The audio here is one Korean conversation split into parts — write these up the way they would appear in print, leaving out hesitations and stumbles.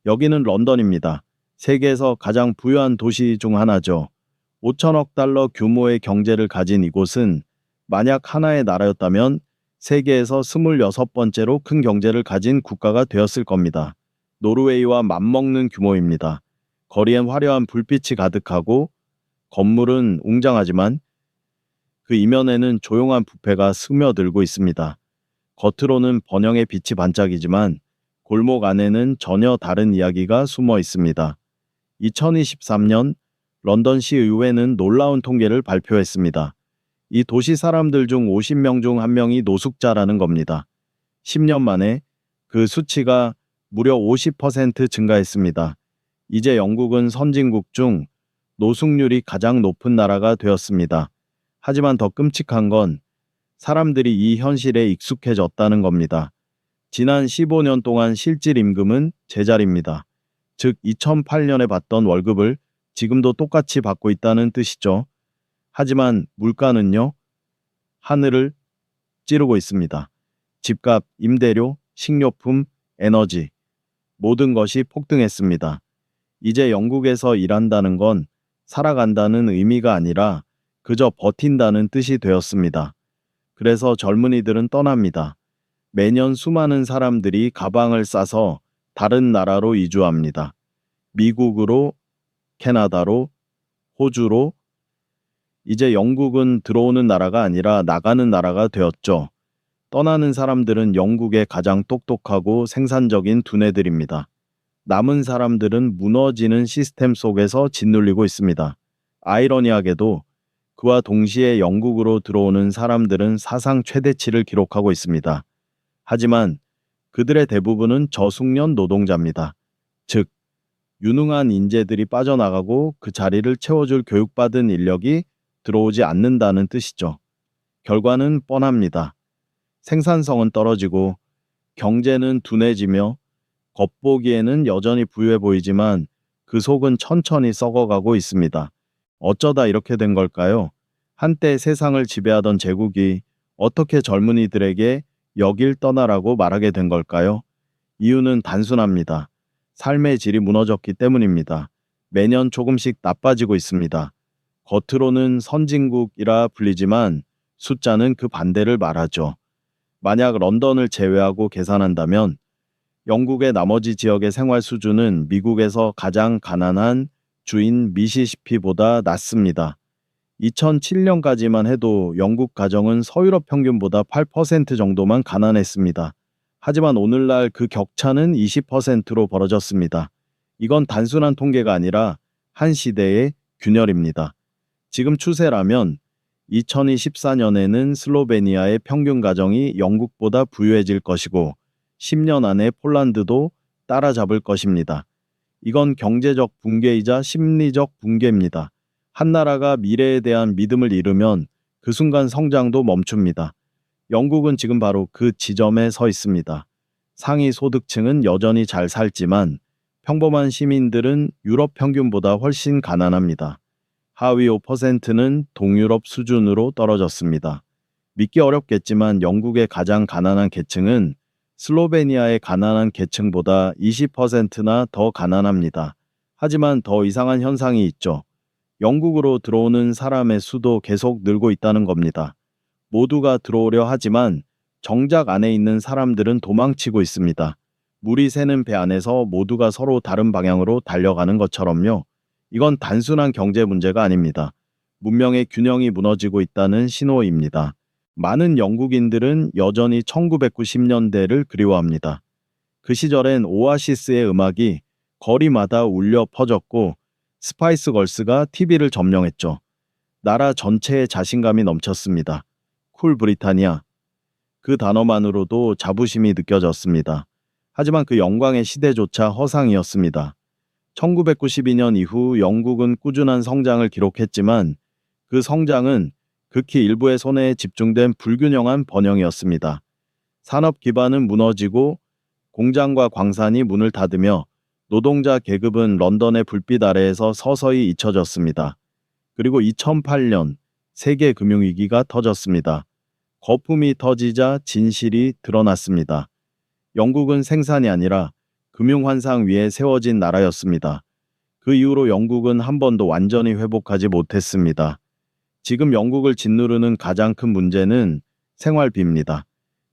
여기는 런던입니다. 세계에서 가장 부유한 도시 중 하나죠. 5천억 달러 규모의 경제를 가진 이곳은 만약 하나의 나라였다면 세계에서 26번째로 큰 경제를 가진 국가가 되었을 겁니다. 노르웨이와 맞먹는 규모입니다. 거리엔 화려한 불빛이 가득하고 건물은 웅장하지만 그 이면에는 조용한 부패가 스며들고 있습니다. 겉으로는 번영의 빛이 반짝이지만 골목 안에는 전혀 다른 이야기가 숨어 있습니다. 2023년 런던시 의회는 놀라운 통계를 발표했습니다. 이 도시 사람들 중 50명 중 1명이 노숙자라는 겁니다. 10년 만에 그 수치가 무려 50% 증가했습니다. 이제 영국은 선진국 중 노숙률이 가장 높은 나라가 되었습니다. 하지만 더 끔찍한 건 사람들이 이 현실에 익숙해졌다는 겁니다. 지난 15년 동안 실질 임금은 제자리입니다. 즉 2008년에 받던 월급을 지금도 똑같이 받고 있다는 뜻이죠. 하지만 물가는요, 하늘을 찌르고 있습니다. 집값, 임대료, 식료품, 에너지, 모든 것이 폭등했습니다. 이제 영국에서 일한다는 건 살아간다는 의미가 아니라 그저 버틴다는 뜻이 되었습니다. 그래서 젊은이들은 떠납니다. 매년 수많은 사람들이 가방을 싸서 다른 나라로 이주합니다. 미국으로, 캐나다로, 호주로. 이제 영국은 들어오는 나라가 아니라 나가는 나라가 되었죠. 떠나는 사람들은 영국의 가장 똑똑하고 생산적인 두뇌들입니다. 남은 사람들은 무너지는 시스템 속에서 짓눌리고 있습니다. 아이러니하게도 그와 동시에 영국으로 들어오는 사람들은 사상 최대치를 기록하고 있습니다. 하지만 그들의 대부분은 저숙련 노동자입니다. 즉, 유능한 인재들이 빠져나가고 그 자리를 채워줄 교육받은 인력이 들어오지 않는다는 뜻이죠. 결과는 뻔합니다. 생산성은 떨어지고 경제는 둔해지며 겉보기에는 여전히 부유해 보이지만 그 속은 천천히 썩어가고 있습니다. 어쩌다 이렇게 된 걸까요? 한때 세상을 지배하던 제국이 어떻게 젊은이들에게 여길 떠나라고 말하게 된 걸까요? 이유는 단순합니다. 삶의 질이 무너졌기 때문입니다. 매년 조금씩 나빠지고 있습니다. 겉으로는 선진국이라 불리지만 숫자는 그 반대를 말하죠. 만약 런던을 제외하고 계산한다면 영국의 나머지 지역의 생활 수준은 미국에서 가장 가난한 주인 미시시피보다 낮습니다. 2007년까지만 해도 영국 가정은 서유럽 평균보다 8% 정도만 가난했습니다. 하지만 오늘날 그 격차는 20%로 벌어졌습니다. 이건 단순한 통계가 아니라 한 시대의 균열입니다. 지금 추세라면 2024년에는 슬로베니아의 평균 가정이 영국보다 부유해질 것이고 10년 안에 폴란드도 따라잡을 것입니다. 이건 경제적 붕괴이자 심리적 붕괴입니다. 한 나라가 미래에 대한 믿음을 잃으면 그 순간 성장도 멈춥니다. 영국은 지금 바로 그 지점에 서 있습니다. 상위 소득층은 여전히 잘 살지만 평범한 시민들은 유럽 평균보다 훨씬 가난합니다. 하위 5%는 동유럽 수준으로 떨어졌습니다. 믿기 어렵겠지만 영국의 가장 가난한 계층은 슬로베니아의 가난한 계층보다 20%나 더 가난합니다. 하지만 더 이상한 현상이 있죠. 영국으로 들어오는 사람의 수도 계속 늘고 있다는 겁니다. 모두가 들어오려 하지만 정작 안에 있는 사람들은 도망치고 있습니다. 물이 새는 배 안에서 모두가 서로 다른 방향으로 달려가는 것처럼요. 이건 단순한 경제 문제가 아닙니다. 문명의 균형이 무너지고 있다는 신호입니다. 많은 영국인들은 여전히 1990년대를 그리워합니다. 그 시절엔 오아시스의 음악이 거리마다 울려 퍼졌고 스파이스 걸스가 TV를 점령했죠. 나라 전체에 자신감이 넘쳤습니다. 쿨 브리타니아. 그 단어만으로도 자부심이 느껴졌습니다. 하지만 그 영광의 시대조차 허상이었습니다. 1992년 이후 영국은 꾸준한 성장을 기록했지만 그 성장은 극히 일부의 손에 집중된 불균형한 번영이었습니다. 산업 기반은 무너지고 공장과 광산이 문을 닫으며 노동자 계급은 런던의 불빛 아래에서 서서히 잊혀졌습니다. 그리고 2008년 세계 금융위기가 터졌습니다. 거품이 터지자 진실이 드러났습니다. 영국은 생산이 아니라 금융환상 위에 세워진 나라였습니다. 그 이후로 영국은 한 번도 완전히 회복하지 못했습니다. 지금 영국을 짓누르는 가장 큰 문제는 생활비입니다.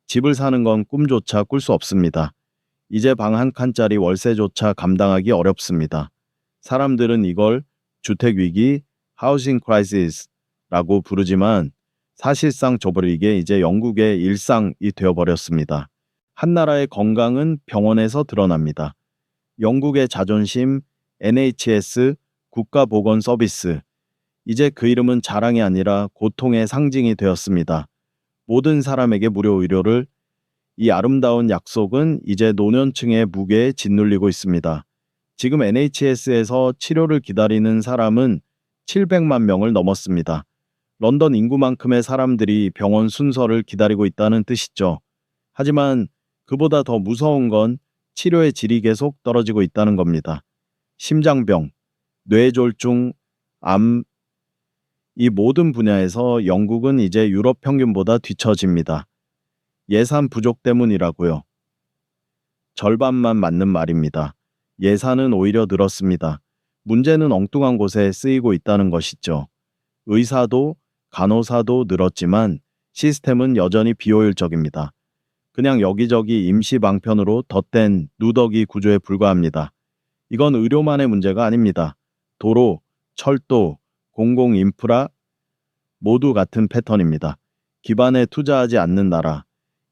집을 사는 건 꿈조차 꿀 수 없습니다. 이제 방 한 칸짜리 월세조차 감당하기 어렵습니다. 사람들은 이걸 주택위기, 하우싱 크라이시스라고 부르지만 사실상 저버리게 이제 영국의 일상이 되어버렸습니다. 한 나라의 건강은 병원에서 드러납니다. 영국의 자존심, NHS, 국가보건서비스. 이제 그 이름은 자랑이 아니라 고통의 상징이 되었습니다. 모든 사람에게 무료 의료를. 이 아름다운 약속은 이제 노년층의 무게에 짓눌리고 있습니다. 지금 NHS에서 치료를 기다리는 사람은 700만 명을 넘었습니다. 런던 인구만큼의 사람들이 병원 순서를 기다리고 있다는 뜻이죠. 하지만 그보다 더 무서운 건 치료의 질이 계속 떨어지고 있다는 겁니다. 심장병, 뇌졸중, 암, 이 모든 분야에서 영국은 이제 유럽 평균보다 뒤처집니다. 예산 부족 때문이라고요. 절반만 맞는 말입니다. 예산은 오히려 늘었습니다. 문제는 엉뚱한 곳에 쓰이고 있다는 것이죠. 의사도 간호사도 늘었지만 시스템은 여전히 비효율적입니다. 그냥 여기저기 임시 방편으로 덧댄 누더기 구조에 불과합니다. 이건 의료만의 문제가 아닙니다. 도로, 철도, 공공 인프라 모두 같은 패턴입니다. 기반에 투자하지 않는 나라,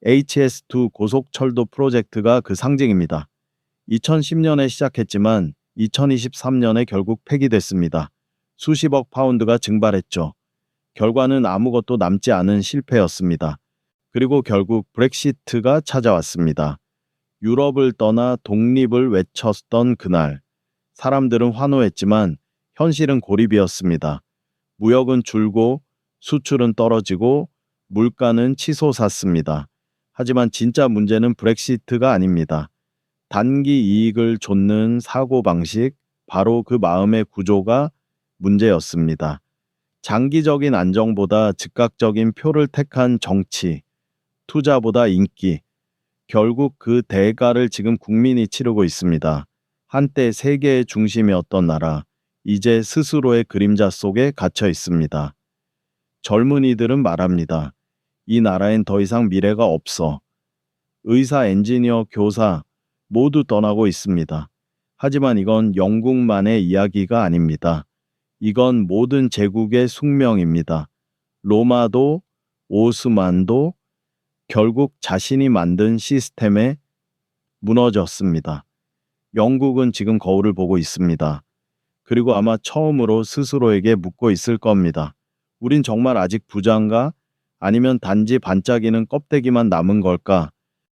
HS2 고속철도 프로젝트가 그 상징입니다. 2010년에 시작했지만 2023년에 결국 폐기됐습니다. 수십억 파운드가 증발했죠. 결과는 아무것도 남지 않은 실패였습니다. 그리고 결국 브렉시트가 찾아왔습니다. 유럽을 떠나 독립을 외쳤던 그날, 사람들은 환호했지만 현실은 고립이었습니다. 무역은 줄고 수출은 떨어지고 물가는 치솟았습니다. 하지만 진짜 문제는 브렉시트가 아닙니다. 단기 이익을 좇는 사고방식, 바로 그 마음의 구조가 문제였습니다. 장기적인 안정보다 즉각적인 표를 택한 정치, 투자보다 인기, 결국 그 대가를 지금 국민이 치르고 있습니다. 한때 세계의 중심이었던 나라, 이제 스스로의 그림자 속에 갇혀 있습니다. 젊은이들은 말합니다. 이 나라엔 더 이상 미래가 없어. 의사, 엔지니어, 교사 모두 떠나고 있습니다. 하지만 이건 영국만의 이야기가 아닙니다. 이건 모든 제국의 숙명입니다. 로마도 오스만도 결국 자신이 만든 시스템에 무너졌습니다. 영국은 지금 거울을 보고 있습니다. 그리고 아마 처음으로 스스로에게 묻고 있을 겁니다. 우린 정말 아직 부자인가? 아니면 단지 반짝이는 껍데기만 남은 걸까?